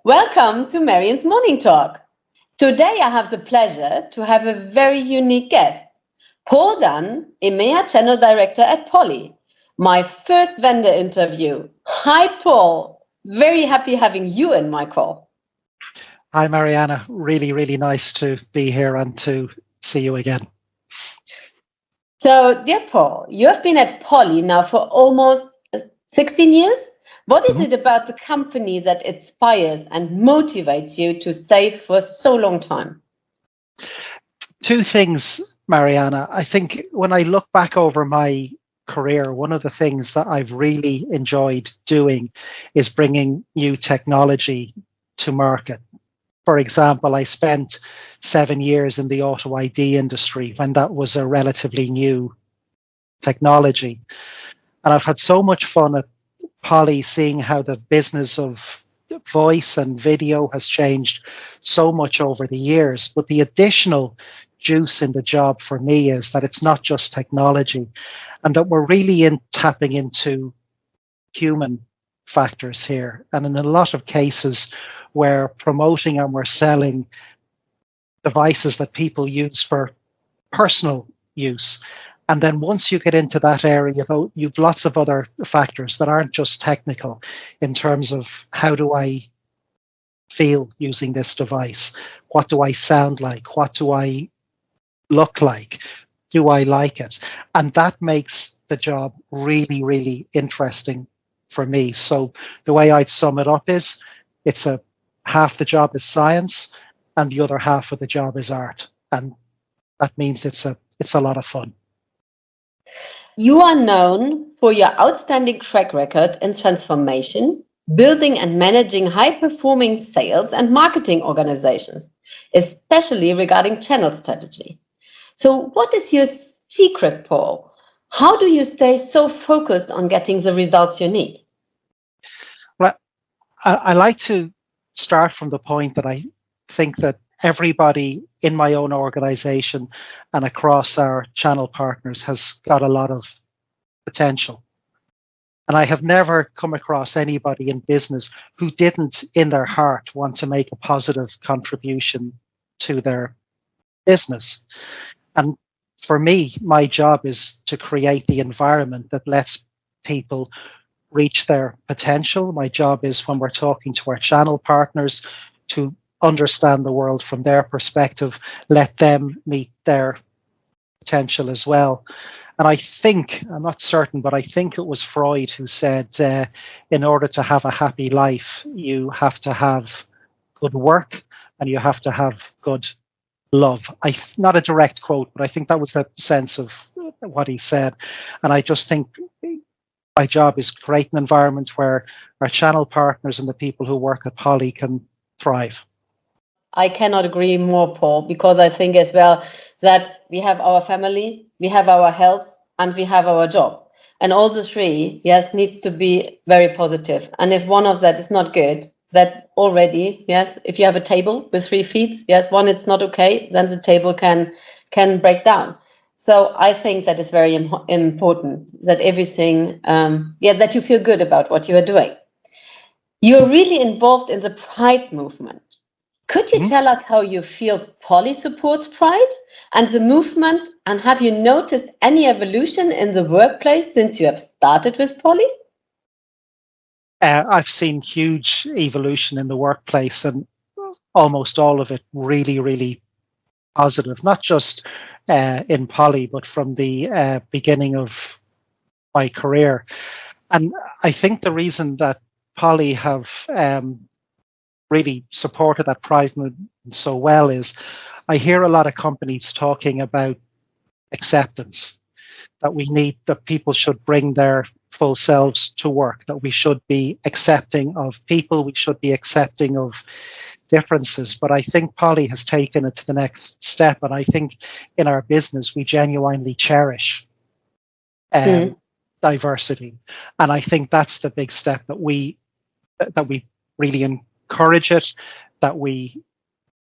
Welcome to Marianne's Morning Talk. Today I have the pleasure to have a very unique guest, Paul Dunne, EMEA Channel Director at Poly. My first vendor interview. Hi, Paul. Very happy having you in my call. Hi, Marianne. Really nice to be here and to see you again. So, dear Paul, you have been at Poly now for almost 16 years. What is it about the company that inspires and motivates you to stay for so long time? Two things, Marianne. I think when I look back over my career, one of the things that I've really enjoyed doing is bringing new technology to market. For example, I spent 7 years in the auto ID industry when that was a relatively new technology. And I've had so much fun at Poly seeing how the business of voice and video has changed so much over the years. But the additional juice in the job for me is that it's not just technology and that we're really tapping into human factors here. And in a lot of cases, we're promoting and we're selling devices that people use for personal use. And then once you get into that area, though, you've lots of other factors that aren't just technical in terms of how do I feel using this device? What do I sound like? What do I look like? Do I like it? And that makes the job really interesting for me. So the way I'd sum it up is it's half the job is science and the other half of the job is art. And that means it's a lot of fun. You are known for your outstanding track record in transformation, building and managing high-performing sales and marketing organizations, especially regarding channel strategy. So what is your secret, Paul? How do you stay so focused on getting the results you need? Well, I like to start from the point that I think that everybody in my own organization and across our channel partners has got a lot of potential. And I have never come across anybody in business who didn't, in their heart, want to make a positive contribution to their business. And for me, my job is to create the environment that lets people reach their potential. My job is, when we're talking to our channel partners, to understand the world from their perspective, let them meet their potential as well. And I think, I'm not certain, but I think it was Freud who said, in order to have a happy life, you have to have good work and you have to have good love. Not a direct quote, but I think that was the sense of what he said. And I just think my job is create an environment where our channel partners and the people who work at Poly can thrive. I cannot agree more, Paul, because I think as well that we have our family, we have our health, and we have our job. And all the three, yes, needs to be very positive. And if one of that is not good, that already, yes, if you have a table with 3 feet, yes, one it's not okay, then the table can break down. So I think that is very important, that everything, that you feel good about what you are doing. You're really involved in the Pride movement. Could you tell us how you feel Poly supports Pride and the movement, and have you noticed any evolution in the workplace since you have started with Poly? I've seen huge evolution in the workplace, and almost all of it really positive, not just in Poly, but from the beginning of my career. And I think the reason that Poly have really supported that Pride movement so well is I hear a lot of companies talking about acceptance, that people should bring their full selves to work, that we should be accepting of people, we should be accepting of differences. But I think Poly has taken it to the next step, and I think in our business we genuinely cherish diversity, and I think that's the big step, that we really encourage it, that we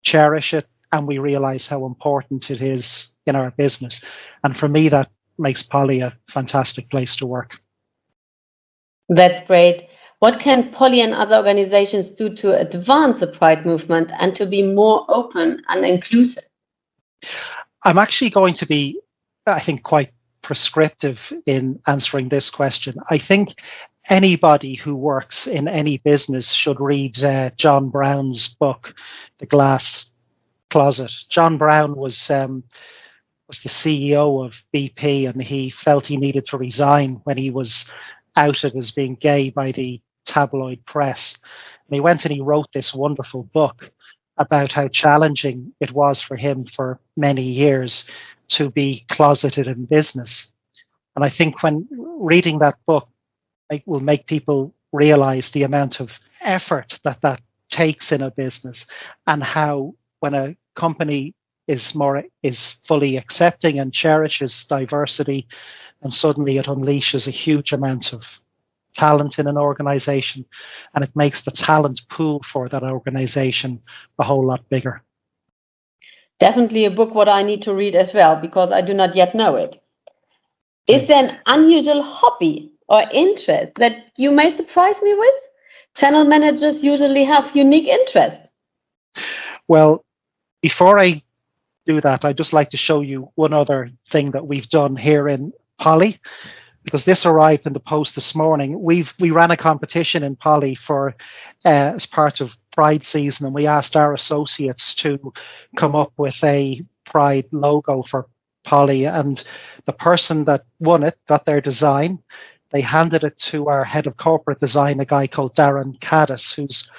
cherish it, and we realize how important it is in our business. And for me, that makes Poly a fantastic place to work. That's great. What can Polly and other organizations do to advance the Pride movement and to be more open and inclusive? I'm actually going to be, I think, quite prescriptive in answering this question. I think anybody who works in any business should read John Brown's book, The Glass Closet. John Brown was the CEO of BP, and he felt he needed to resign when he was outed as being gay by the tabloid press. And he went and he wrote this wonderful book about how challenging it was for him for many years to be closeted in business. And I think when reading that book, it will make people realize the amount of effort that takes in a business, and how when a company is fully accepting and cherishes diversity, and suddenly it unleashes a huge amount of talent in an organization, and it makes the talent pool for that organization a whole lot bigger. Definitely a book what I need to read as well, because I do not yet know it. Is there an unusual hobby or interest that you may surprise me with? Channel managers usually have unique interests. Well, before I do that, I'd just like to show you one other thing that we've done here in Polly, because this arrived in the post this morning. We ran a competition in Polly for as part of Pride season, and we asked our associates to come up with a Pride logo for Polly, and the person that won it got their design. They handed it to our head of corporate design, a guy called Darren Caddis, who's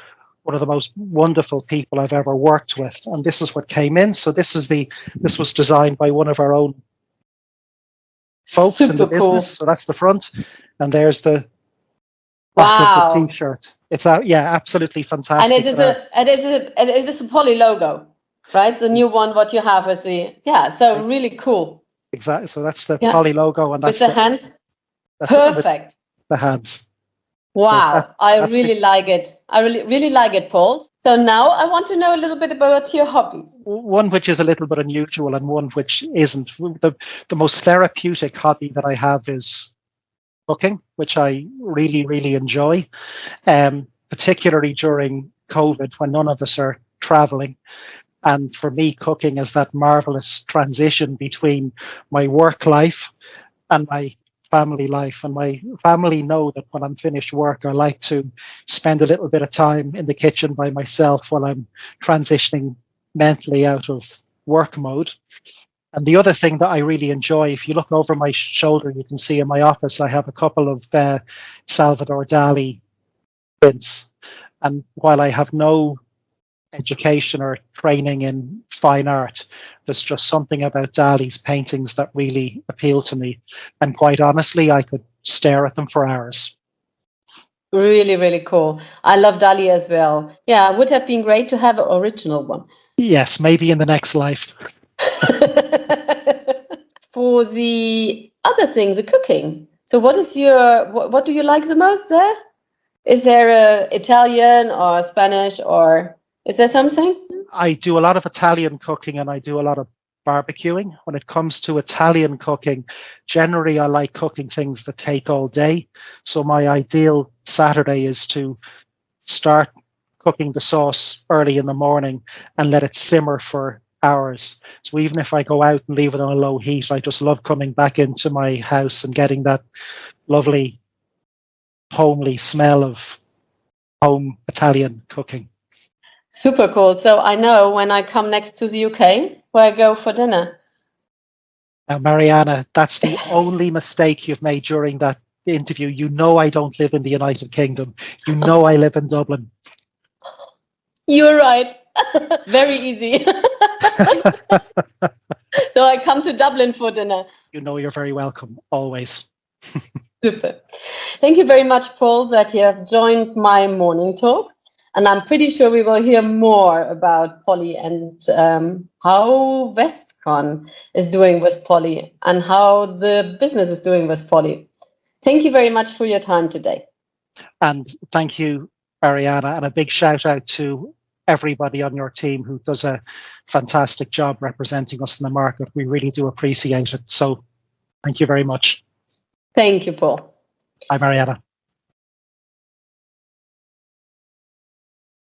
one of the most wonderful people I've ever worked with. And this is what came in. So this was designed by one of our own folks in the business. Cool. So that's the front, and there's the back of the t-shirt. It's out, yeah, absolutely fantastic. And it is a Polly logo, right? The new one, what you have is so really cool. Exactly. So that's the Polly logo, and that's with the hands. Perfect. The hands. Wow, so I really like it. I really like it, Paul. So now I want to know a little bit about your hobbies. One which is a little bit unusual and one which isn't. The most therapeutic hobby that I have is cooking, which I really, really enjoy, particularly during COVID when none of us are traveling. And for me, cooking is that marvelous transition between my work life and my family life. And my family know that when I'm finished work, I like to spend a little bit of time in the kitchen by myself while I'm transitioning mentally out of work mode. And the other thing that I really enjoy, if you look over my shoulder, you can see in my office, I have a couple of Salvador Dali prints. And while I have no education or training in fine art, there's just something about Dali's paintings that really appeal to me. And quite honestly, I could stare at them for hours. Really, really cool. I love Dali as well. Yeah, it would have been great to have an original one. Yes, maybe in the next life. For the other thing, the cooking. So what do you like the most there? Is there a Italian or Spanish, or is there something? I do a lot of Italian cooking and I do a lot of barbecuing. When it comes to Italian cooking, generally I like cooking things that take all day. So my ideal Saturday is to start cooking the sauce early in the morning and let it simmer for hours. So even if I go out and leave it on a low heat, I just love coming back into my house and getting that lovely homely smell of home Italian cooking. Super cool. So I know when I come next to the UK, where I go for dinner. Now, Marianne, that's the only mistake you've made during that interview. You know I don't live in the United Kingdom. You know I live in Dublin. You're right. Very easy. So I come to Dublin for dinner. You know you're very welcome, always. Super. Thank you very much, Paul, that you have joined my morning talk. And I'm pretty sure we will hear more about Polly and how Westcon is doing with Polly and how the business is doing with Polly. Thank you very much for your time today. And thank you, Marianne, and a big shout out to everybody on your team who does a fantastic job representing us in the market. We really do appreciate it. So thank you very much. Thank you, Paul. Bye, Marianne.